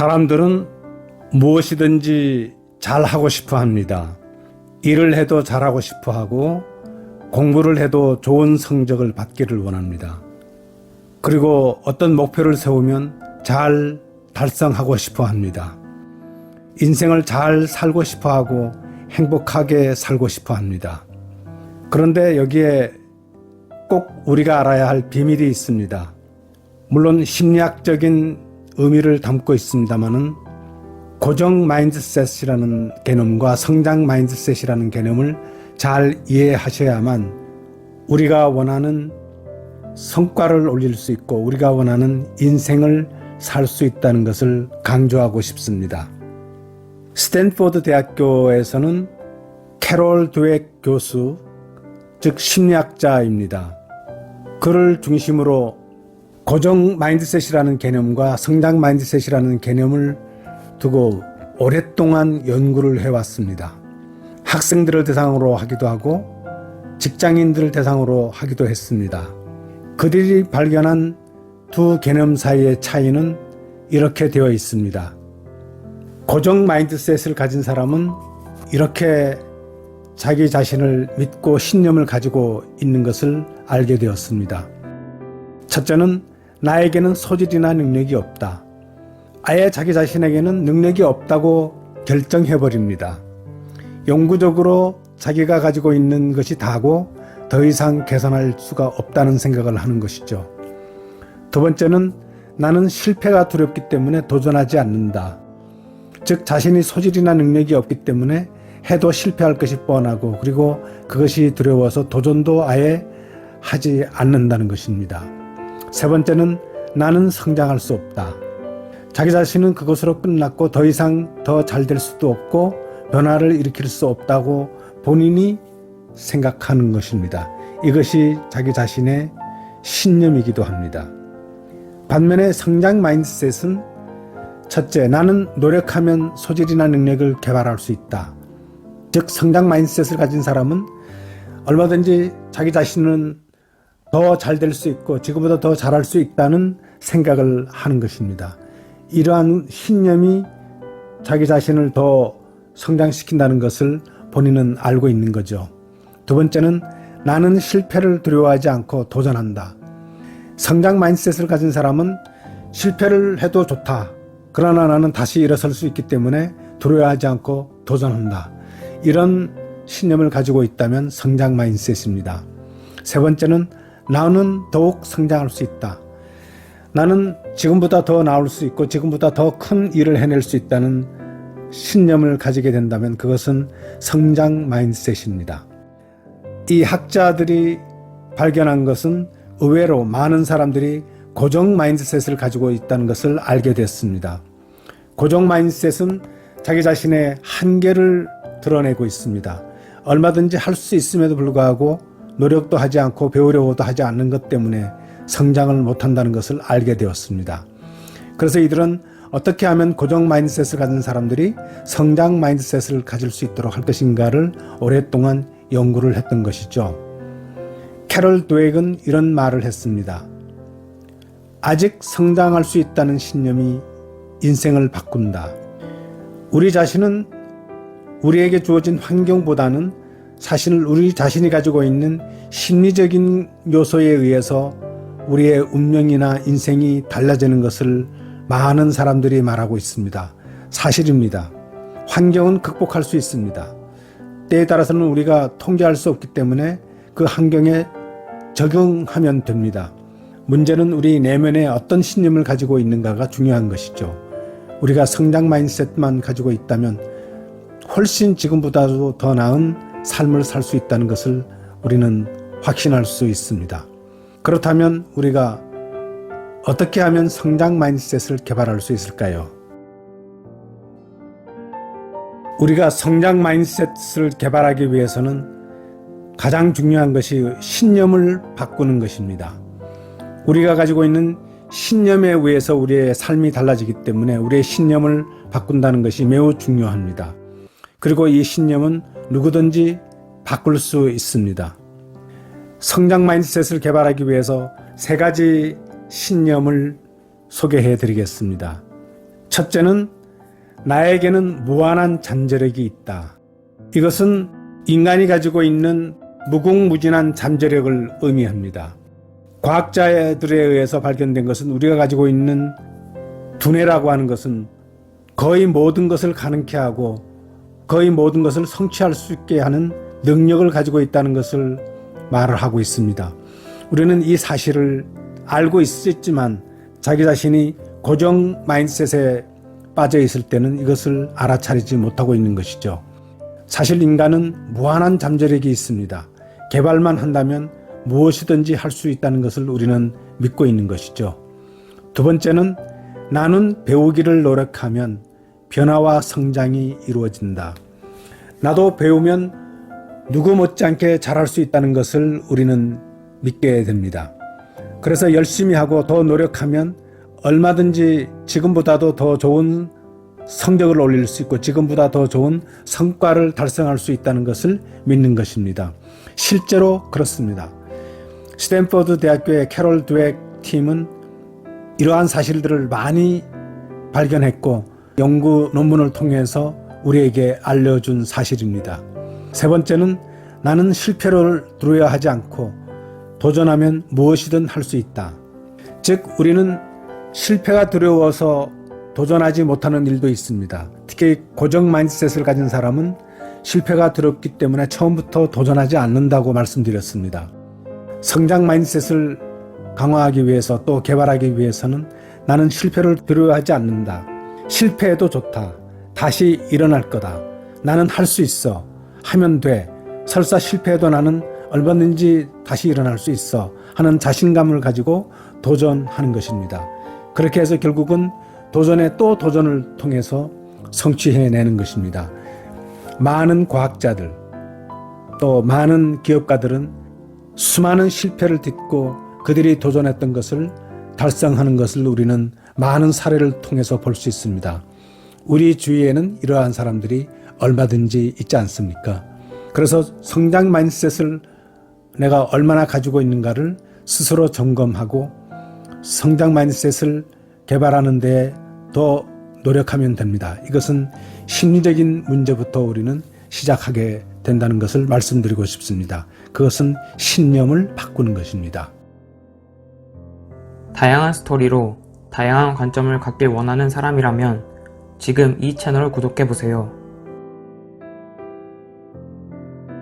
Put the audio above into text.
사람들은 무엇이든지 잘하고 싶어 합니다. 일을 해도 잘하고 싶어 하고 공부를 해도 좋은 성적을 받기를 원합니다. 그리고 어떤 목표를 세우면 잘 달성하고 싶어 합니다. 인생을 잘 살고 싶어 하고 행복하게 살고 싶어 합니다. 그런데 여기에 꼭 우리가 알아야 할 비밀이 있습니다. 물론 심리학적인 의미를 담고 있습니다만은 고정 마인드셋이라는 개념과 성장 마인드셋이라는 개념을 잘 이해하셔야만 우리가 원하는 성과를 올릴 수 있고 우리가 원하는 인생을 살 수 있다는 것을 강조하고 싶습니다. 스탠포드 대학교에서는 캐롤 드웨 교수, 즉 심리학자입니다. 그를 중심으로 고정 마인드셋이라는 개념과 성장 마인드셋이라는 개념을 두고 오랫동안 연구를 해왔습니다. 학생들을 대상으로 하기도 하고 직장인들을 대상으로 하기도 했습니다. 그들이 발견한 두 개념 사이의 차이는 이렇게 되어 있습니다. 고정 마인드셋을 가진 사람은 이렇게 자기 자신을 믿고 신념을 가지고 있는 것을 알게 되었습니다. 첫째는 나에게는 소질이나 능력이 없다. 아예 자기 자신에게는 능력이 없다고 결정해버립니다. 영구적으로 자기가 가지고 있는 것이 다고 더 이상 개선할 수가 없다는 생각을 하는 것이죠. 두 번째는 나는 실패가 두렵기 때문에 도전하지 않는다. 즉 자신이 소질이나 능력이 없기 때문에 해도 실패할 것이 뻔하고 그리고 그것이 두려워서 도전도 아예 하지 않는다는 것입니다. 세 번째는 나는 성장할 수 없다. 자기 자신은 그것으로 끝났고 더 이상 더 잘 될 수도 없고 변화를 일으킬 수 없다고 본인이 생각하는 것입니다. 이것이 자기 자신의 신념이기도 합니다. 반면에 성장 마인드셋은 첫째, 나는 노력하면 소질이나 능력을 개발할 수 있다. 즉 성장 마인드셋을 가진 사람은 얼마든지 자기 자신은 더 잘 될 수 있고 지금보다 더 잘할 수 있다는 생각을 하는 것입니다. 이러한 신념이 자기 자신을 더 성장시킨다는 것을 본인은 알고 있는 거죠. 두 번째는 나는 실패를 두려워하지 않고 도전한다. 성장 마인드셋을 가진 사람은 실패를 해도 좋다. 그러나 나는 다시 일어설 수 있기 때문에 두려워하지 않고 도전한다. 이런 신념을 가지고 있다면 성장 마인드셋입니다. 세 번째는 나는 더욱 성장할 수 있다. 나는 지금보다 더 나을 수 있고 지금보다 더 큰 일을 해낼 수 있다는 신념을 가지게 된다면 그것은 성장 마인드셋입니다. 이 학자들이 발견한 것은 의외로 많은 사람들이 고정 마인드셋을 가지고 있다는 것을 알게 됐습니다. 고정 마인드셋은 자기 자신의 한계를 드러내고 있습니다. 얼마든지 할 수 있음에도 불구하고 노력도 하지 않고 배우려고도 하지 않는 것 때문에 성장을 못한다는 것을 알게 되었습니다. 그래서 이들은 어떻게 하면 고정 마인드셋을 가진 사람들이 성장 마인드셋을 가질 수 있도록 할 것인가를 오랫동안 연구를 했던 것이죠. 캐롤 드웨이는 이런 말을 했습니다. 아직 성장할 수 있다는 신념이 인생을 바꾼다. 우리 자신은 우리에게 주어진 환경보다는 사실 우리 자신이 가지고 있는 심리적인 요소에 의해서 우리의 운명이나 인생이 달라지는 것을 많은 사람들이 말하고 있습니다. 사실입니다. 환경은 극복할 수 있습니다. 때에 따라서는 우리가 통제할 수 없기 때문에 그 환경에 적응하면 됩니다. 문제는 우리 내면에 어떤 신념을 가지고 있는가가 중요한 것이죠. 우리가 성장 마인드셋만 가지고 있다면 훨씬 지금보다도 더 나은 삶을 살 수 있다는 것을 우리는 확신할 수 있습니다. 그렇다면 우리가 어떻게 하면 성장 마인드셋을 개발할 수 있을까요? 우리가 성장 마인드셋을 개발하기 위해서는 가장 중요한 것이 신념을 바꾸는 것입니다. 우리가 가지고 있는 신념에 의해서 우리의 삶이 달라지기 때문에 우리의 신념을 바꾼다는 것이 매우 중요합니다. 그리고 이 신념은 누구든지 바꿀 수 있습니다. 성장 마인드셋을 개발하기 위해서 세 가지 신념을 소개해 드리겠습니다. 첫째는 나에게는 무한한 잠재력이 있다. 이것은 인간이 가지고 있는 무궁무진한 잠재력을 의미합니다. 과학자들에 의해서 발견된 것은 우리가 가지고 있는 두뇌라고 하는 것은 거의 모든 것을 가능케 하고 거의 모든 것을 성취할 수 있게 하는 능력을 가지고 있다는 것을 말을 하고 있습니다. 우리는 이 사실을 알고 있었지만 자기 자신이 고정 마인드셋에 빠져 있을 때는 이것을 알아차리지 못하고 있는 것이죠. 사실 인간은 무한한 잠재력이 있습니다. 개발만 한다면 무엇이든지 할 수 있다는 것을 우리는 믿고 있는 것이죠. 두 번째는 나는 배우기를 노력하면 변화와 성장이 이루어진다. 나도 배우면 누구 못지않게 잘할 수 있다는 것을 우리는 믿게 됩니다. 그래서 열심히 하고 더 노력하면 얼마든지 지금보다도 더 좋은 성적을 올릴 수 있고 지금보다 더 좋은 성과를 달성할 수 있다는 것을 믿는 것입니다. 실제로 그렇습니다. 스탠퍼드 대학교의 캐롤 드웨 팀은 이러한 사실들을 많이 발견했고 연구 논문을 통해서 우리에게 알려준 사실입니다. 세 번째는 나는 실패를 두려워하지 않고 도전하면 무엇이든 할 수 있다. 즉 우리는 실패가 두려워서 도전하지 못하는 일도 있습니다. 특히 고정 마인드셋을 가진 사람은 실패가 두렵기 때문에 처음부터 도전하지 않는다고 말씀드렸습니다. 성장 마인드셋을 강화하기 위해서 또 개발하기 위해서는 나는 실패를 두려워하지 않는다. 실패해도 좋다. 다시 일어날 거다. 나는 할 수 있어. 하면 돼. 설사 실패해도 나는 얼마든지 다시 일어날 수 있어. 하는 자신감을 가지고 도전하는 것입니다. 그렇게 해서 결국은 도전에 또 도전을 통해서 성취해내는 것입니다. 많은 과학자들 또 많은 기업가들은 수많은 실패를 딛고 그들이 도전했던 것을 달성하는 것을 우리는 많은 사례를 통해서 볼 수 있습니다. 우리 주위에는 이러한 사람들이 얼마든지 있지 않습니까? 그래서 성장 마인드셋을 내가 얼마나 가지고 있는가를 스스로 점검하고 성장 마인드셋을 개발하는 데 더 노력하면 됩니다. 이것은 심리적인 문제부터 우리는 시작하게 된다는 것을 말씀드리고 싶습니다. 그것은 신념을 바꾸는 것입니다. 다양한 스토리로 다양한 관점을 갖길 원하는 사람이라면 지금 이 채널을 구독해보세요.